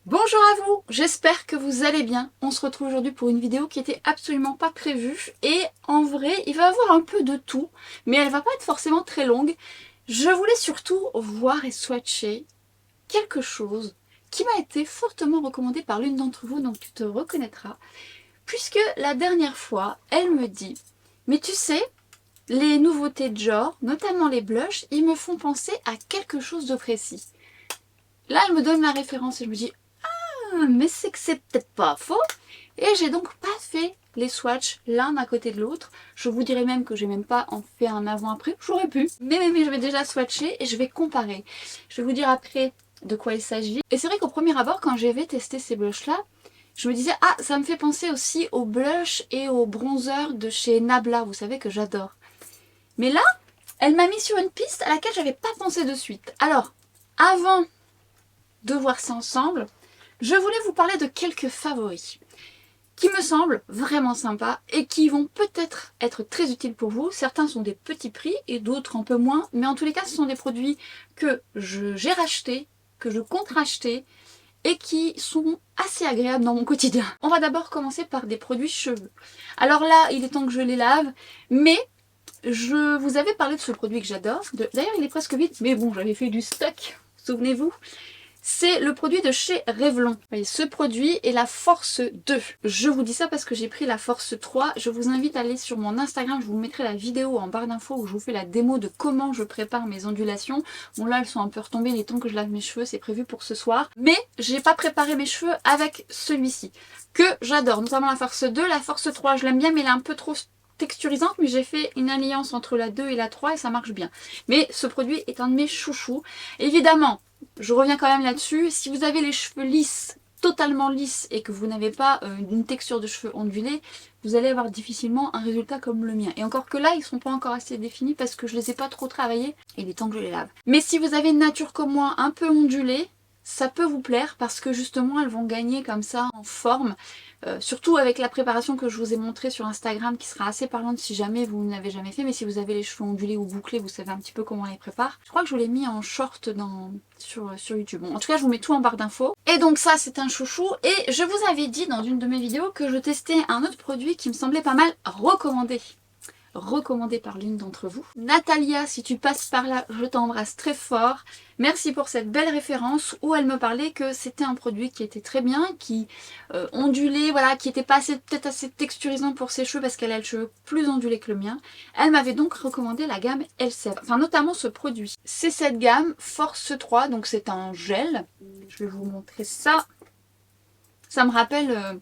Bonjour à vous, j'espère que vous allez bien. On se retrouve aujourd'hui pour une vidéo qui était absolument pas prévue et en vrai il va y avoir un peu de tout, mais elle va pas être forcément très longue. Je voulais surtout voir et swatcher quelque chose qui m'a été fortement recommandé par l'une d'entre vous, donc tu te reconnaîtras, puisque la dernière fois elle me dit mais tu sais, les nouveautés de genre, notamment les blushs, ils me font penser à quelque chose de précis. Là elle me donne la référence et je me dis mais c'est que c'est peut-être pas faux. Et j'ai donc pas fait les swatchs l'un à côté de l'autre. Je vous dirais même que j'ai même pas en fait un avant-après. J'aurais pu. Mais je vais déjà swatcher et je vais comparer. Je vais vous dire après de quoi il s'agit. Et c'est vrai qu'au premier abord, quand j'avais testé ces blushs-là, je me disais, ah, ça me fait penser aussi aux blushs et aux bronzers de chez Nabla. Vous savez que j'adore. Mais là, elle m'a mis sur une piste à laquelle j'avais pas pensé de suite. Alors, avant de voir ça ensemble, je voulais vous parler de quelques favoris qui me semblent vraiment sympas et qui vont peut-être être très utiles pour vous. Certains sont des petits prix et d'autres un peu moins, mais en tous les cas ce sont des produits que j'ai rachetés, que je compte racheter et qui sont assez agréables dans mon quotidien. On va d'abord commencer par des produits cheveux. Alors là, il est temps que je les lave, mais je vous avais parlé de ce produit que j'adore. D'ailleurs, il est presque vide, mais bon, j'avais fait du stock, souvenez-vous. C'est le produit de chez Revlon. Voyez, ce produit est la Force 2. Je vous dis ça parce que j'ai pris la Force 3. Je vous invite à aller sur mon Instagram. Je vous mettrai la vidéo en barre d'infos où je vous fais la démo de comment je prépare mes ondulations. Bon là, elles sont un peu retombées. Il est temps que je lave mes cheveux. C'est prévu pour ce soir. Mais j'ai pas préparé mes cheveux avec celui-ci que j'adore. Notamment la Force 2. La Force 3, je l'aime bien, mais elle est un peu trop texturisante, mais j'ai fait une alliance entre la 2 et la 3 et ça marche bien. Mais ce produit est un de mes chouchous. Évidemment, je reviens quand même là-dessus, si vous avez les cheveux lisses, totalement lisses, et que vous n'avez pas une texture de cheveux ondulée, vous allez avoir difficilement un résultat comme le mien. Et encore que là, ils sont pas encore assez définis parce que je les ai pas trop travaillés, et il est temps que je les lave. Mais si vous avez une nature comme moi un peu ondulée, ça peut vous plaire parce que justement elles vont gagner comme ça en forme. Surtout avec la préparation que je vous ai montrée sur Instagram qui sera assez parlante si jamais vous ne l'avez jamais fait, mais si vous avez les cheveux ondulés ou bouclés, vous savez un petit peu comment on les prépare. Je crois que je vous l'ai mis en short sur YouTube. Bon, en tout cas, je vous mets tout en barre d'infos. Et donc ça, c'est un chouchou. Et je vous avais dit dans une de mes vidéos que je testais un autre produit qui me semblait pas mal recommandé par l'une d'entre vous. Natalia, si tu passes par là, je t'embrasse très fort. Merci pour cette belle référence où elle me parlait que c'était un produit qui était très bien, qui ondulait, voilà, qui était pas peut-être assez texturisant pour ses cheveux parce qu'elle a le cheveu plus ondulé que le mien. Elle m'avait donc recommandé la gamme Elsev, enfin notamment ce produit. C'est cette gamme Force 3, donc c'est un gel. Je vais vous montrer ça. Ça me rappelle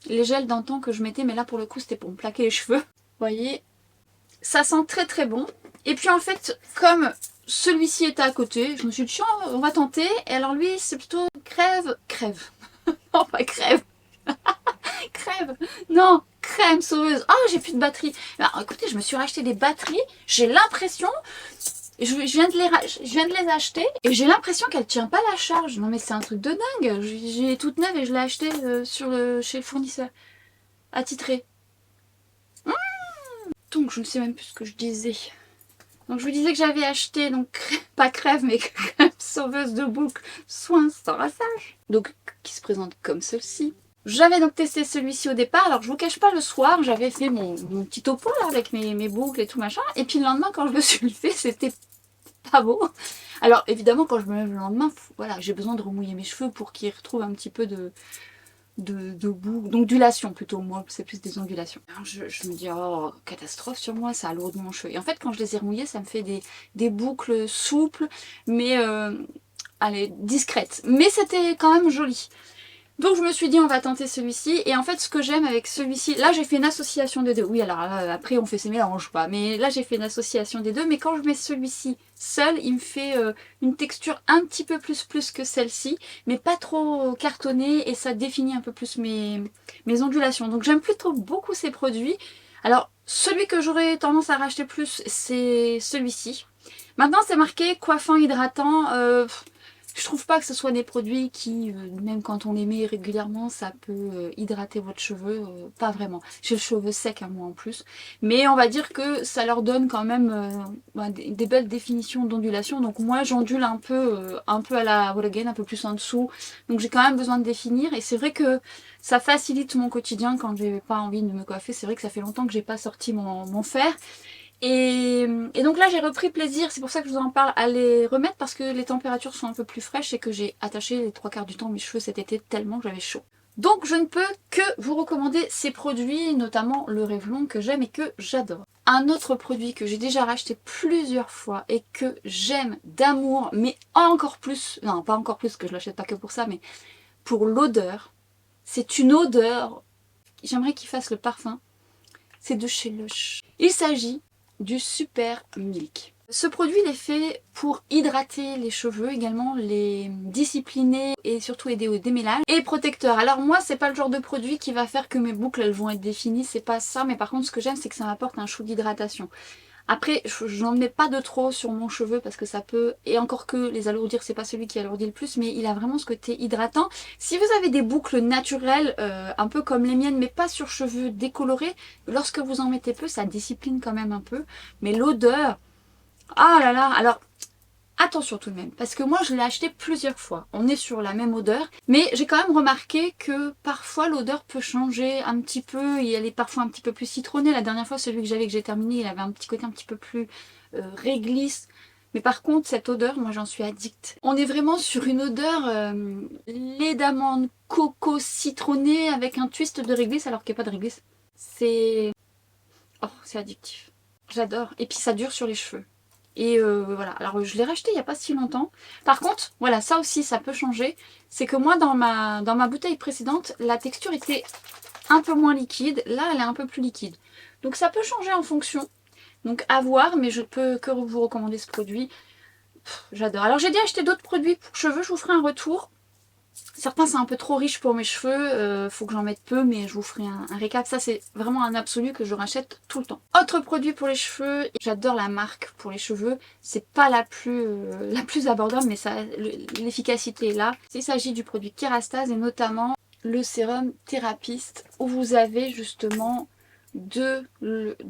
les gels d'antan que je mettais, mais là pour le coup c'était pour me plaquer les cheveux. Vous voyez, ça sent très très bon. Et puis en fait, comme celui-ci était à côté, je me suis dit, tiens, on va tenter. Et alors lui, c'est plutôt crève. Non, pas crève. Crève. Non, crème sauveuse. Oh, j'ai plus de batterie. Alors écoutez, je me suis racheté des batteries. J'ai l'impression, je viens de les acheter et j'ai l'impression qu'elle tient pas la charge. Non mais c'est un truc de dingue. J'ai toute neuve et je l'ai acheté chez le fournisseur. Attitré. Donc je ne sais même plus ce que je disais. Donc je vous disais que j'avais acheté, donc pas crève, mais crème sauveuse de boucle, soin sans rinçage. Donc qui se présente comme celle-ci. J'avais donc testé celui-ci au départ, alors je vous cache pas, le soir j'avais fait mon petit topo là avec mes boucles et tout machin. Et puis le lendemain quand je me suis levée, c'était pas beau. Alors évidemment quand je me lève le lendemain, voilà, j'ai besoin de remouiller mes cheveux pour qu'ils retrouvent un petit peu de boue, d'ondulation plutôt, moi c'est plus des ondulations. Alors je me dis, oh catastrophe sur moi, ça alourdit mon cheveu. Et en fait quand je les ai remouillés, ça me fait des boucles souples, mais allez, discrètes. Mais c'était quand même joli. Donc je me suis dit on va tenter celui-ci, et en fait ce que j'aime avec celui-ci, là j'ai fait une association des deux, oui alors là, après on fait ses mélanges pas, mais là j'ai fait une association des deux, mais quand je mets celui-ci seul, il me fait une texture un petit peu plus que celle-ci, mais pas trop cartonnée, et ça définit un peu plus mes ondulations, donc j'aime plutôt beaucoup ces produits. Alors celui que j'aurais tendance à racheter plus, c'est celui-ci. Maintenant c'est marqué coiffant hydratant, Je trouve pas que ce soit des produits qui, même quand on les met régulièrement, ça peut hydrater votre cheveu. Pas vraiment. J'ai le cheveu sec à moi en plus. Mais on va dire que ça leur donne quand même des belles définitions d'ondulation. Donc moi j'ondule un peu à la wall again, un peu plus en dessous. Donc j'ai quand même besoin de définir. Et c'est vrai que ça facilite mon quotidien quand j'ai pas envie de me coiffer. C'est vrai que ça fait longtemps que j'ai pas sorti mon fer. Et donc là j'ai repris plaisir, c'est pour ça que je vous en parle, à les remettre parce que les températures sont un peu plus fraîches et que j'ai attaché les 3/4 du temps mes cheveux cet été tellement que j'avais chaud. Donc je ne peux que vous recommander ces produits, notamment le Revlon que j'aime et que j'adore. Un autre produit que j'ai déjà racheté plusieurs fois et que j'aime d'amour, mais encore plus, non pas encore plus que je l'achète pas que pour ça, mais pour l'odeur. C'est une odeur, j'aimerais qu'il fasse le parfum, c'est de chez Lush. Il s'agit du Super Milk. Ce produit il est fait pour hydrater les cheveux, également les discipliner et surtout aider au démêlage et protecteur. Alors moi c'est pas le genre de produit qui va faire que mes boucles elles vont être définies, c'est pas ça, mais par contre ce que j'aime c'est que ça m'apporte un shoot d'hydratation. Après, je n'en mets pas de trop sur mon cheveu parce que ça peut, et encore que les alourdir, c'est pas celui qui alourdit le plus, mais il a vraiment ce côté hydratant. Si vous avez des boucles naturelles, un peu comme les miennes, mais pas sur cheveux décolorés, lorsque vous en mettez peu, ça discipline quand même un peu. Mais l'odeur, ah là là, alors attention tout de même, parce que moi je l'ai acheté plusieurs fois. On est sur la même odeur, mais j'ai quand même remarqué que parfois l'odeur peut changer un petit peu, et elle est parfois un petit peu plus citronnée. La dernière fois, celui que j'ai terminé, il avait un petit côté un petit peu plus réglisse. Mais par contre, cette odeur, moi j'en suis addict. On est vraiment sur une odeur lait d'amande, coco, citronné, avec un twist de réglisse, alors qu'il n'y a pas de réglisse. C'est... Oh, c'est addictif. J'adore. Et puis ça dure sur les cheveux. Et voilà, alors je l'ai racheté il n'y a pas si longtemps. Par contre, voilà, ça aussi, ça peut changer. C'est que moi, dans ma bouteille précédente, la texture était un peu moins liquide. Là, elle est un peu plus liquide. Donc ça peut changer en fonction. Donc à voir, mais je peux que vous recommander ce produit. J'adore. Alors j'ai déjà acheté d'autres produits pour cheveux, je vous ferai un retour. Certains c'est un peu trop riche pour mes cheveux, faut que j'en mette peu, mais je vous ferai un récap. Ça c'est vraiment un absolu que je rachète tout le temps. Autre produit pour les cheveux, j'adore la marque pour les cheveux. C'est pas la plus abordable, mais l'efficacité est là. Il s'agit du produit Kérastase et notamment le sérum Thérapiste où vous avez justement deux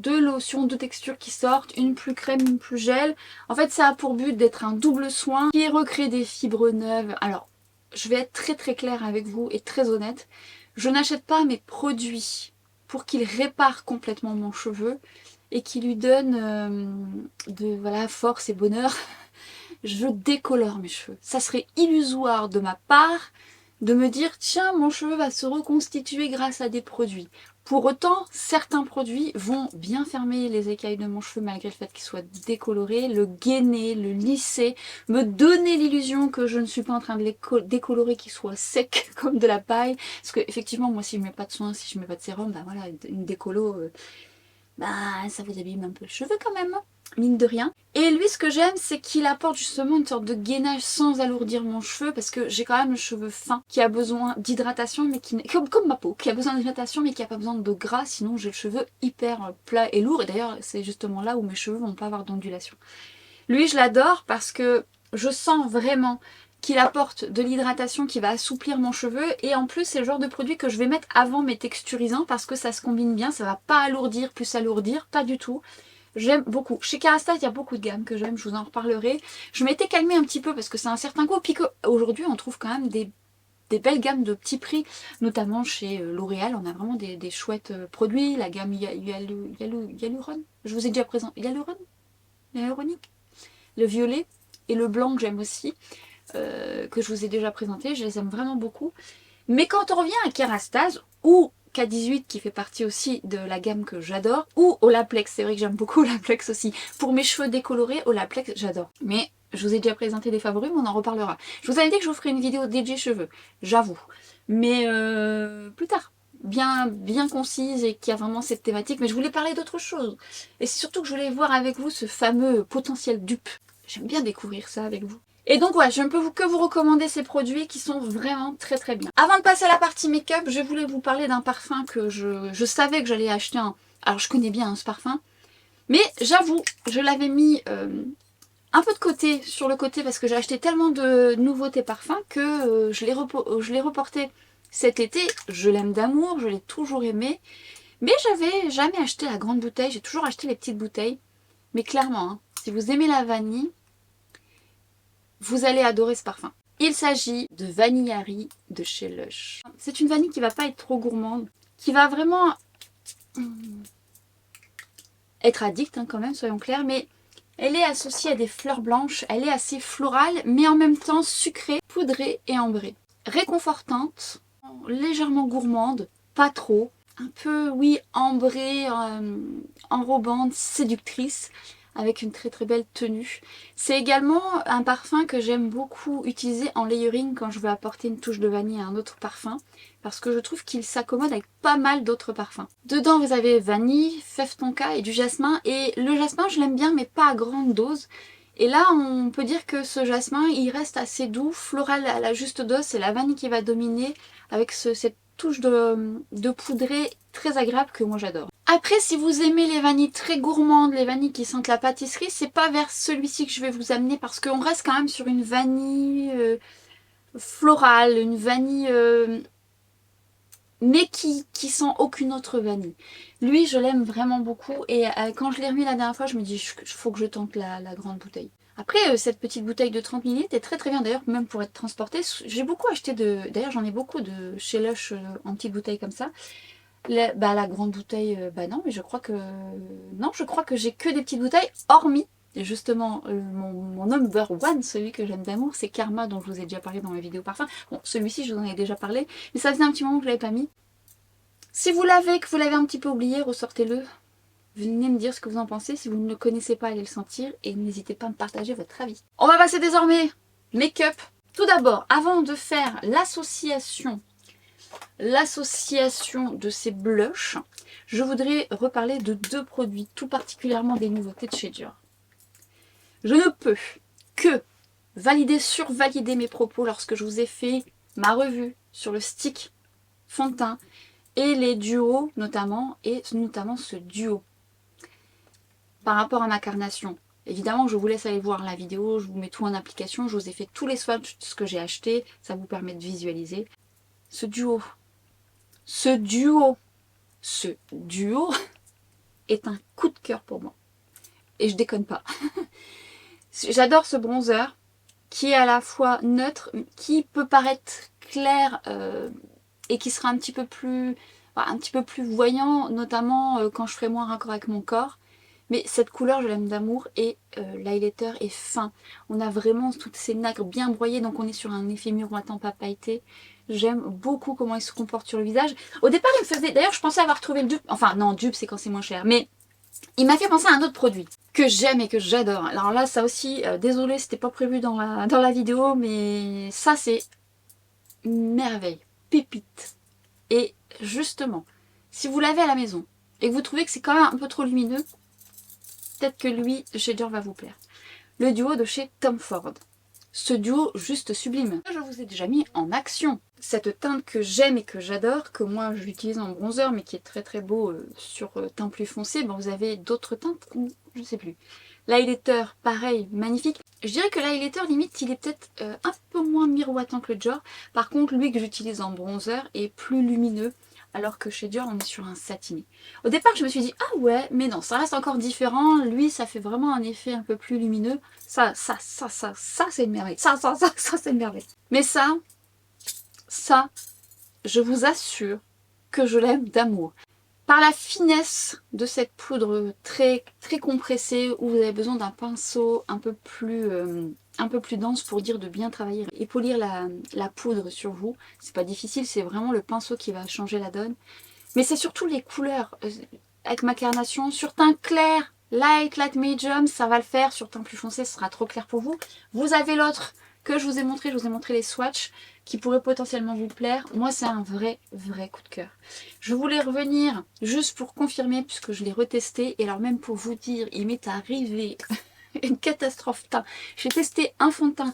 lotions, deux textures qui sortent, une plus crème, une plus gel. En fait ça a pour but d'être un double soin qui recrée des fibres neuves. Alors je vais être très très claire avec vous et très honnête. Je n'achète pas mes produits pour qu'ils réparent complètement mon cheveu et qu'ils lui donnent voilà, force et bonheur. Je décolore mes cheveux. Ça serait illusoire de ma part de me dire tiens mon cheveu va se reconstituer grâce à des produits. Pour autant, certains produits vont bien fermer les écailles de mon cheveu malgré le fait qu'ils soient décolorés, le gainer, le lisser, me donner l'illusion que je ne suis pas en train de les décolorer, qu'ils soient secs comme de la paille. Parce que effectivement, moi si je mets pas de soin, si je mets pas de sérum, bah voilà, une décolo, bah ça vous abîme un peu le cheveu quand même, mine de rien. Et lui ce que j'aime c'est qu'il apporte justement une sorte de gainage sans alourdir mon cheveu parce que j'ai quand même le cheveu fin qui a besoin d'hydratation mais qui comme ma peau, qui a besoin d'hydratation mais qui a pas besoin de gras, sinon j'ai le cheveu hyper plat et lourd et d'ailleurs c'est justement là où mes cheveux vont pas avoir d'ondulation. Lui je l'adore parce que je sens vraiment qu'il apporte de l'hydratation qui va assouplir mon cheveu et en plus c'est le genre de produit que je vais mettre avant mes texturisants parce que ça se combine bien, ça va pas alourdir plus alourdir, pas du tout. J'aime beaucoup. Chez Kérastase, il y a beaucoup de gammes que j'aime, je vous en reparlerai. Je m'étais calmée un petit peu parce que c'est un certain coût, puis qu'aujourd'hui on trouve quand même des belles gammes de petits prix, notamment chez L'Oréal, on a vraiment des chouettes produits, la gamme Hyaluron, je vous ai déjà présenté, Hyaluronique, le violet et le blanc que j'aime aussi. Que je vous ai déjà présenté, je les aime vraiment beaucoup. Mais quand on revient à Kérastase ou K18 qui fait partie aussi de la gamme que j'adore, ou Olaplex, c'est vrai que j'aime beaucoup Olaplex aussi. Pour mes cheveux décolorés, Olaplex j'adore. Mais je vous ai déjà présenté des favoris, mais on en reparlera. Je vous avais dit que je vous ferai une vidéo DJ cheveux, j'avoue. Mais plus tard. Bien concise et qui a vraiment cette thématique. Mais je voulais parler d'autre chose. Et c'est surtout que je voulais voir avec vous ce fameux potentiel dupe. J'aime bien découvrir ça avec vous. Et donc voilà, je ne peux que vous recommander ces produits qui sont vraiment très très bien. Avant de passer à la partie make-up, je voulais vous parler d'un parfum que je savais que j'allais acheter. Alors je connais bien ce parfum, mais j'avoue, je l'avais mis un peu de côté, sur le côté, parce que j'ai acheté tellement de nouveautés parfums que je l'ai reporté cet été. Je l'aime d'amour, je l'ai toujours aimé. Mais j'avais jamais acheté la grande bouteille, j'ai toujours acheté les petites bouteilles. Mais clairement, hein, si vous aimez la vanille, vous allez adorer ce parfum. Il s'agit de Vanillari de chez Lush. C'est une vanille qui va pas être trop gourmande, qui va vraiment être addict hein, quand même, soyons clairs, mais elle est associée à des fleurs blanches, elle est assez florale, mais en même temps sucrée, poudrée et ambrée. Réconfortante, légèrement gourmande, pas trop, un peu, oui, ambrée, enrobante, séductrice, avec une très très belle tenue. C'est également un parfum que j'aime beaucoup utiliser en layering quand je veux apporter une touche de vanille à un autre parfum, parce que je trouve qu'il s'accommode avec pas mal d'autres parfums. Dedans vous avez vanille, fève tonka et du jasmin, et le jasmin je l'aime bien mais pas à grande dose. Et là on peut dire que ce jasmin il reste assez doux, floral à la juste dose, c'est la vanille qui va dominer avec cette touche de poudré très agréable que moi j'adore. Après, si vous aimez les vanilles très gourmandes, les vanilles qui sentent la pâtisserie, c'est pas vers celui-ci que je vais vous amener parce qu'on reste quand même sur une vanille florale, une vanille mais qui sent aucune autre vanille. Lui, je l'aime vraiment beaucoup et quand je l'ai remis la dernière fois, je me dis il faut que je tente la grande bouteille. Après, cette petite bouteille de 30 ml est très très bien d'ailleurs, même pour être transportée. J'ai beaucoup acheté d'ailleurs j'en ai beaucoup de chez Lush en petites bouteilles comme ça. La grande bouteille, non, mais je crois que... Non, je crois que j'ai que des petites bouteilles, hormis, et justement, mon number one, celui que j'aime d'amour, c'est Karma, dont je vous ai déjà parlé dans mes vidéos parfums. Bon, celui-ci, je vous en ai déjà parlé, mais ça faisait un petit moment que je ne l'avais pas mis. Si vous l'avez, que vous l'avez un petit peu oublié, ressortez-le. Venez me dire ce que vous en pensez. Si vous ne le connaissez pas, allez le sentir, et n'hésitez pas à me partager votre avis. On va passer désormais make-up. Tout d'abord, avant de faire l'association de ces blushs, je voudrais reparler de deux produits, tout particulièrement des nouveautés de chez Dior. Je ne peux que survalider mes propos lorsque je vous ai fait ma revue sur le stick fond de teint et les duos notamment, et notamment ce duo par rapport à ma carnation. Évidemment, je vous laisse aller voir la vidéo, je vous mets tout en application, je vous ai fait tous les swatchs de ce que j'ai acheté, ça vous permet de visualiser. Ce duo est un coup de cœur pour moi. Et je déconne pas. J'adore ce bronzer qui est à la fois neutre, qui peut paraître clair et qui sera un petit peu plus voyant, notamment quand je ferai moins raccord avec mon corps. Mais cette couleur, je l'aime d'amour et l'highlighter est fin. On a vraiment toutes ces nacres bien broyées, donc on est sur un effet miroitant pas pailleté. J'aime beaucoup comment il se comporte sur le visage. Au départ, il me faisait... D'ailleurs, je pensais avoir trouvé le dupe. Enfin, non, dupe, c'est quand c'est moins cher. Mais il m'a fait penser à un autre produit que j'aime et que j'adore. Alors là, ça aussi, désolé, c'était pas prévu dans la vidéo, mais ça, c'est une merveille. Pépite. Et justement, si vous l'avez à la maison et que vous trouvez que c'est quand même un peu trop lumineux, peut-être que lui, chez Dior, va vous plaire. Le duo de chez Tom Ford. Ce duo juste sublime. Je vous ai déjà mis en action cette teinte que j'aime et que j'adore, que moi j'utilise en bronzer mais qui est très très beau sur teint plus foncé. Bon, vous avez d'autres teintes ou je sais plus. L'highlighter, pareil, magnifique. Je dirais que l'highlighter limite il est peut-être un peu moins miroitant que le Dior. Par contre lui que j'utilise en bronzer est plus lumineux. Alors que chez Dior on est sur un satiné. Au départ je me suis dit ah ouais mais non ça reste encore différent, lui ça fait vraiment un effet un peu plus lumineux. Ça c'est une merveille, ça c'est une merveille. Mais ça je vous assure que je l'aime d'amour. Par la finesse de cette poudre très compressée où vous avez besoin d'un pinceau un peu plus dense pour dire de bien travailler et polir la poudre sur vous. C'est pas difficile, c'est vraiment le pinceau qui va changer la donne. Mais c'est surtout les couleurs. Avec ma carnation, sur teint clair, light medium, ça va le faire. Sur teint plus foncé, ce sera trop clair pour vous. Vous avez l'autre que je vous ai montré les swatchs qui pourraient potentiellement vous plaire. Moi, c'est un vrai coup de cœur. Je voulais revenir juste pour confirmer puisque je l'ai retesté. Et alors même pour vous dire, il m'est arrivé une catastrophe teint. J'ai testé un fond de teint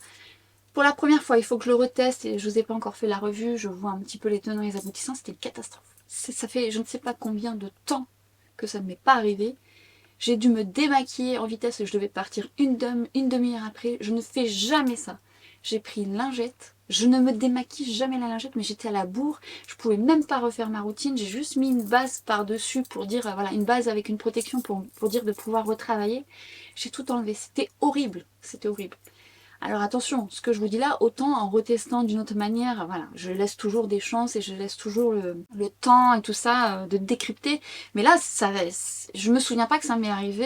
pour la première fois. Il faut que je le reteste et je vous ai pas encore fait la revue. Je vois un petit peu les tenants et les aboutissants. C'était une catastrophe. Ça fait je ne sais pas combien de temps que ça ne m'est pas arrivé. J'ai dû me démaquiller en vitesse, je devais partir une demi-heure après. Je ne fais jamais ça. J'ai pris une lingette. Je ne me démaquille jamais la lingette, mais j'étais à la bourre. Je pouvais même pas refaire ma routine. J'ai juste mis une base par-dessus pour dire, voilà, une base avec une protection pour dire de pouvoir retravailler. J'ai tout enlevé. C'était horrible. C'était horrible. Alors attention, ce que je vous dis là, autant en retestant d'une autre manière, voilà, je laisse toujours des chances et je laisse toujours le temps et tout ça de décrypter. Mais là, je me souviens pas que ça m'est arrivé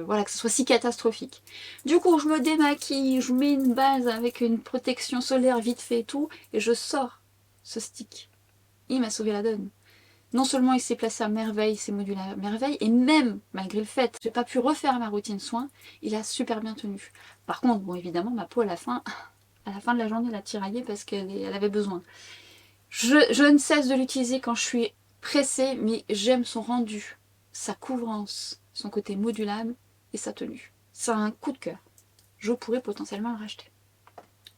voilà, que ce soit si catastrophique. Du coup, je me démaquille, je mets une base avec une protection solaire vite fait et tout, et je sors ce stick. Il m'a sauvé la donne. Non seulement il s'est placé à merveille, ses modules à merveille, et même, malgré le fait que j'ai pas pu refaire ma routine soin, il a super bien tenu. Par contre, bon évidemment, ma peau à la fin de la journée, elle a tiraillé parce qu'elle avait besoin. Je ne cesse de l'utiliser quand je suis pressée, mais j'aime son rendu, sa couvrance, son côté modulable et sa tenue. C'est un coup de cœur. Je pourrais potentiellement le racheter.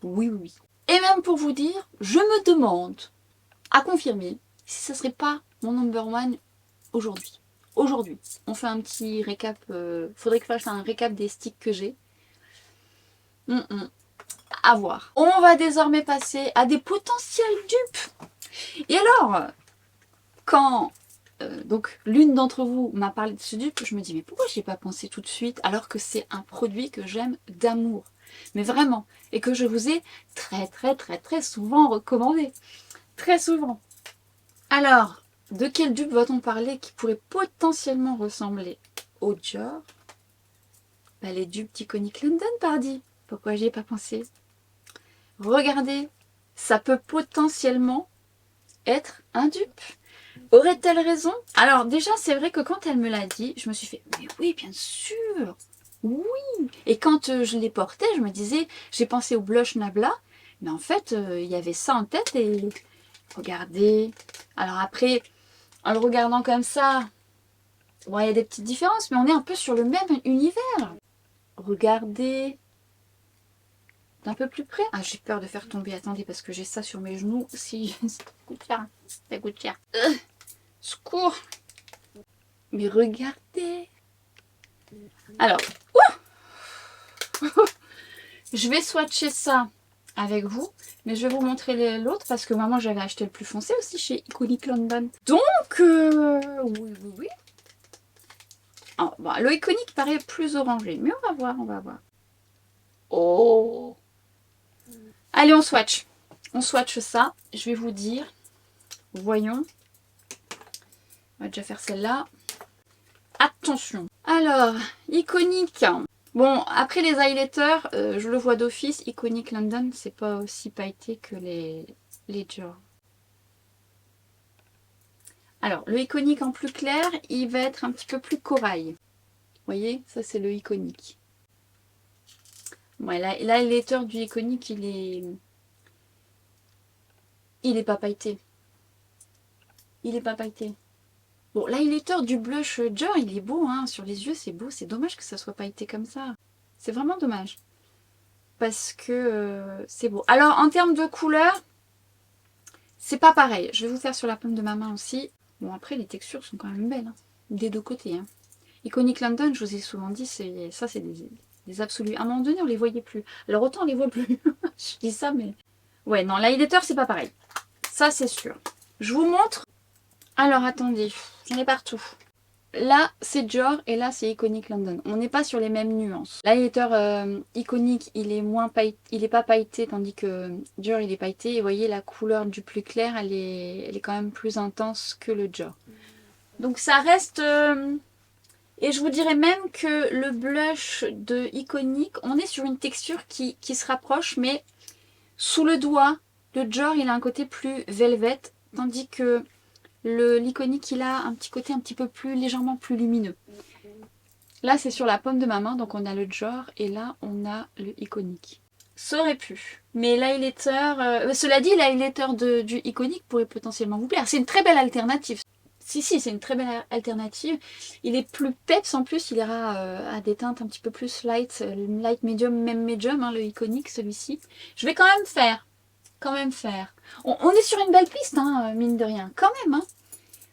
Oui, oui, oui. Et même pour vous dire, je me demande, à confirmer, si ce serait pas mon number one aujourd'hui. Aujourd'hui, on fait un petit récap. Faudrait que je fasse un récap des sticks que j'ai. À voir. On va désormais passer à des potentiels dupes. Et alors, quand donc l'une d'entre vous m'a parlé de ce dupe, je me dis mais pourquoi j'y ai pas pensé tout de suite alors que c'est un produit que j'aime d'amour. Mais vraiment. Et que je vous ai très souvent recommandé. Très souvent. Alors, de quel dupe va-t-on parler qui pourrait potentiellement ressembler au Dior? Bah, les dupes d'Iconic London, pardi. Pourquoi j'y ai pas pensé? Regardez, ça peut potentiellement être un dupe. Aurait-elle raison? Alors déjà, c'est vrai que quand elle me l'a dit, je me suis fait « Mais oui, bien sûr! Oui !» Et quand je les portais, je me disais, j'ai pensé au blush Nabla, mais en fait, il y avait ça en tête et regardez. Alors après, en le regardant comme ça, bon, il y a des petites différences, mais on est un peu sur le même univers. Regardez d'un peu plus près. Ah, j'ai peur de faire tomber. Attendez, parce que j'ai ça sur mes genoux. Si, ça coûte cher. Ça coûte cher. Secours. Mais regardez. Alors, je vais swatcher ça avec vous, mais je vais vous montrer l'autre parce que moi j'avais acheté le plus foncé aussi chez Iconic London. Donc, oui. Oh, bah, le Iconic paraît plus orangé, mais on va voir, on va voir. Oh! Allez, on swatch. On swatch ça. Je vais vous dire. Voyons. On va déjà faire celle-là. Attention. Alors, Iconic. Bon, après les highlighters, je le vois d'office. Iconic London, c'est pas aussi pailleté que les Dior. Alors, le Iconic en plus clair, il va être un petit peu plus corail. Vous voyez, ça c'est le Iconic. Ouais, l'highlighter du Iconic, il est pas pailleté. Il est pas pailleté. Bon, l'highlighter du blush Dior, il est beau, hein. Sur les yeux, c'est beau. C'est dommage que ça soit pailleté comme ça. C'est vraiment dommage. Parce que c'est beau. Alors, en termes de couleur, c'est pas pareil. Je vais vous faire sur la paume de ma main aussi. Bon, après, les textures sont quand même belles. Hein. Des deux côtés. Hein. Iconic London, je vous ai souvent dit, ça, c'est des absolus. À un moment donné, on les voyait plus. Alors, autant on les voit plus. Je dis ça, mais... Ouais, non, l'highlighter, c'est pas pareil. Ça, c'est sûr. Je vous montre. Alors, attendez. J'en ai partout. Là, c'est Dior et là, c'est Iconic London. On n'est pas sur les mêmes nuances. L'highlighter Iconic, il est moins pailleté, il est pas pailleté, tandis que Dior, il est pailleté. Et vous voyez, la couleur du plus clair, elle est quand même plus intense que le Dior. Donc, ça reste... et je vous dirais même que le blush de Iconic, on est sur une texture qui se rapproche, mais sous le doigt, le Dior, il a un côté plus velvet, tandis que l'Iconic, il a un petit côté un petit peu plus, légèrement plus lumineux. Là, c'est sur la paume de ma main, donc on a le Dior, et là, on a le Iconic. Ça aurait pu. Mais l'highlighter... cela dit, l'highlighter du Iconic pourrait potentiellement vous plaire. C'est une très belle alternative. Si, c'est une très belle alternative. Il est plus peps en plus, il ira à des teintes un petit peu plus light, light medium, même medium, hein, le Iconic, celui-ci. Je vais quand même faire. On est sur une belle piste, hein, mine de rien. Quand même, hein.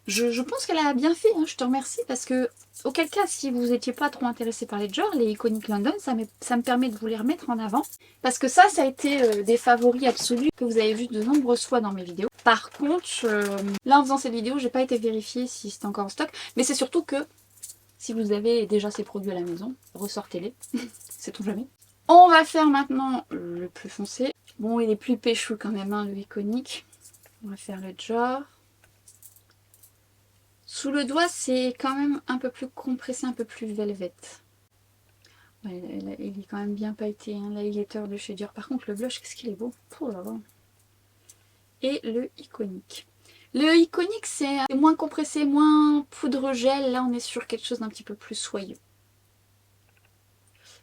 Je pense qu'elle a bien fait, hein, je te remercie, parce que, auquel cas, si vous n'étiez pas trop intéressé par les Dior, les Iconic London, ça me permet de vous les remettre en avant. Parce que ça a été des favoris absolus que vous avez vu de nombreuses fois dans mes vidéos. Par contre, là en faisant cette vidéo, j'ai pas été vérifier si c'était encore en stock. Mais c'est surtout que, si vous avez déjà ces produits à la maison, ressortez-les, sait-on jamais. On va faire maintenant le plus foncé. Bon, il est plus péchou quand même, hein, le Iconic. On va faire le Dior. Sous le doigt, c'est quand même un peu plus compressé, un peu plus velvet. Ouais, il est quand même bien pailleté, hein, l'highlighter de chez Dior. Par contre, le blush, qu'est-ce qu'il est beau. Oh là là. Et le Iconic. Le Iconic, c'est moins compressé, moins poudre gel. Là, on est sur quelque chose d'un petit peu plus soyeux.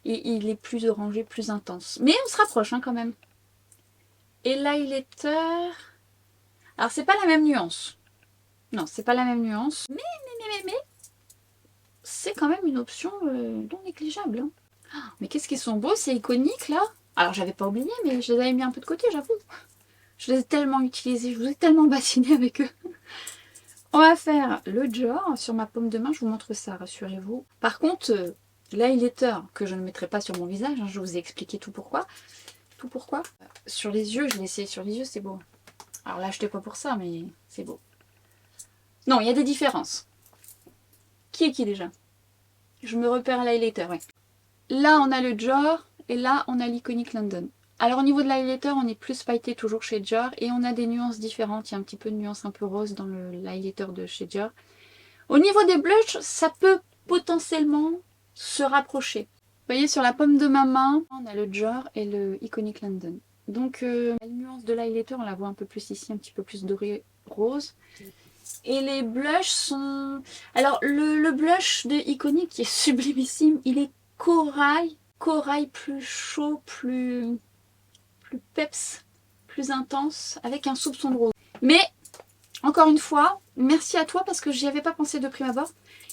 Et il est plus orangé, plus intense. Mais on se rapproche hein, quand même. Et l'highlighter... Alors, c'est pas la même nuance. Non, c'est pas la même nuance. Mais c'est quand même une option non négligeable. Hein. Mais qu'est-ce qu'ils sont beaux, ces Iconiques là. Alors j'avais pas oublié, mais je les avais mis un peu de côté, j'avoue. Je les ai tellement utilisés, je vous ai tellement bassiné avec eux. On va faire le Dior sur ma paume de main, je vous montre ça, rassurez-vous. Par contre, l'highlighter que je ne mettrai pas sur mon visage, hein, je vous ai expliqué tout pourquoi. Tout pourquoi. Sur les yeux, je l'ai essayé sur les yeux, c'est beau. Alors là, achetez pas pour ça, mais c'est beau. Non, il y a des différences. Qui est qui déjà? Je me repère à l'highlighter, ouais. Là, on a le Dior et là, on a l'Iconic London. Alors, au niveau de l'highlighter, on est plus pailleté toujours chez Dior et on a des nuances différentes. Il y a un petit peu de nuance un peu rose dans l'highlighter de chez Dior. Au niveau des blushs, ça peut potentiellement se rapprocher. Vous voyez, sur la paume de ma main, on a le Dior et le Iconic London. Donc, la nuance de l'highlighter, on la voit un peu plus ici, un petit peu plus doré rose. Et les blushs sont... Alors, le blush de Iconic qui est sublimissime, il est corail plus chaud, plus peps, plus intense, avec un soupçon de rose. Mais, encore une fois, merci à toi parce que j'y avais pas pensé de prime abord.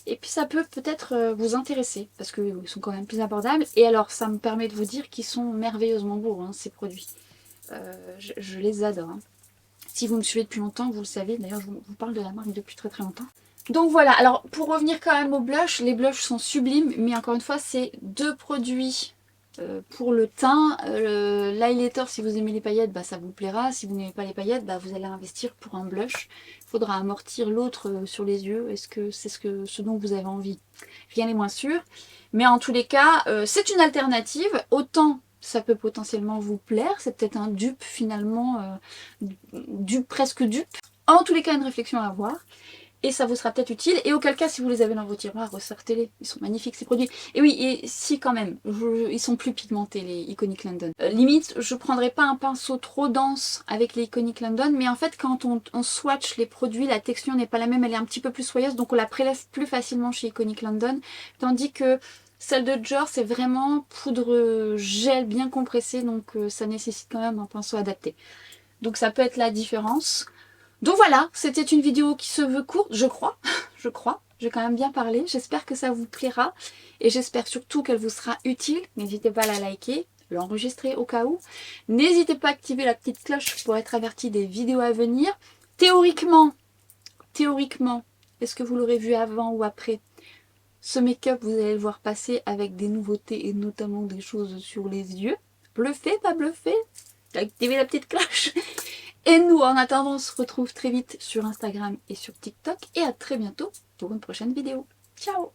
Et puis ça peut peut-être vous intéresser, parce qu'ils sont quand même plus abordables. Et alors, ça me permet de vous dire qu'ils sont merveilleusement beaux, hein, ces produits. Je les adore. Hein. Si vous me suivez depuis longtemps, vous le savez. D'ailleurs, je vous parle de la marque depuis très très longtemps. Donc voilà, alors pour revenir quand même aux blushs, les blushs sont sublimes, mais encore une fois, c'est deux produits pour le teint. L'highlighter, si vous aimez les paillettes, bah, ça vous plaira. Si vous n'aimez pas les paillettes, bah, vous allez investir pour un blush. Il faudra amortir l'autre sur les yeux. Est-ce que c'est ce dont vous avez envie? Rien n'est moins sûr. Mais en tous les cas, c'est une alternative. Autant ça peut potentiellement vous plaire, c'est peut-être un dupe finalement, presque dupe. En tous les cas, une réflexion à avoir. Et ça vous sera peut-être utile. Et auquel cas, si vous les avez dans vos tiroirs, ressortez-les. Ils sont magnifiques ces produits. Et oui, et si quand même, ils sont plus pigmentés les Iconic London. Limite, je prendrais pas un pinceau trop dense avec les Iconic London. Mais en fait, quand on swatch les produits, la texture n'est pas la même. Elle est un petit peu plus soyeuse. Donc on la prélève plus facilement chez Iconic London. Tandis que celle de Dior, c'est vraiment poudre gel bien compressée. Donc ça nécessite quand même un pinceau adapté. Donc ça peut être la différence. Donc voilà, c'était une vidéo qui se veut courte, je crois, j'ai quand même bien parlé, j'espère que ça vous plaira et j'espère surtout qu'elle vous sera utile, n'hésitez pas à la liker, l'enregistrer au cas où, n'hésitez pas à activer la petite cloche pour être averti des vidéos à venir. Théoriquement, est-ce que vous l'aurez vu avant ou après? Ce make-up, vous allez le voir passer avec des nouveautés et notamment des choses sur les yeux. Bluffé, pas bluffé? Activez la petite cloche. Et nous, en attendant, on se retrouve très vite sur Instagram et sur TikTok. Et à très bientôt pour une prochaine vidéo. Ciao!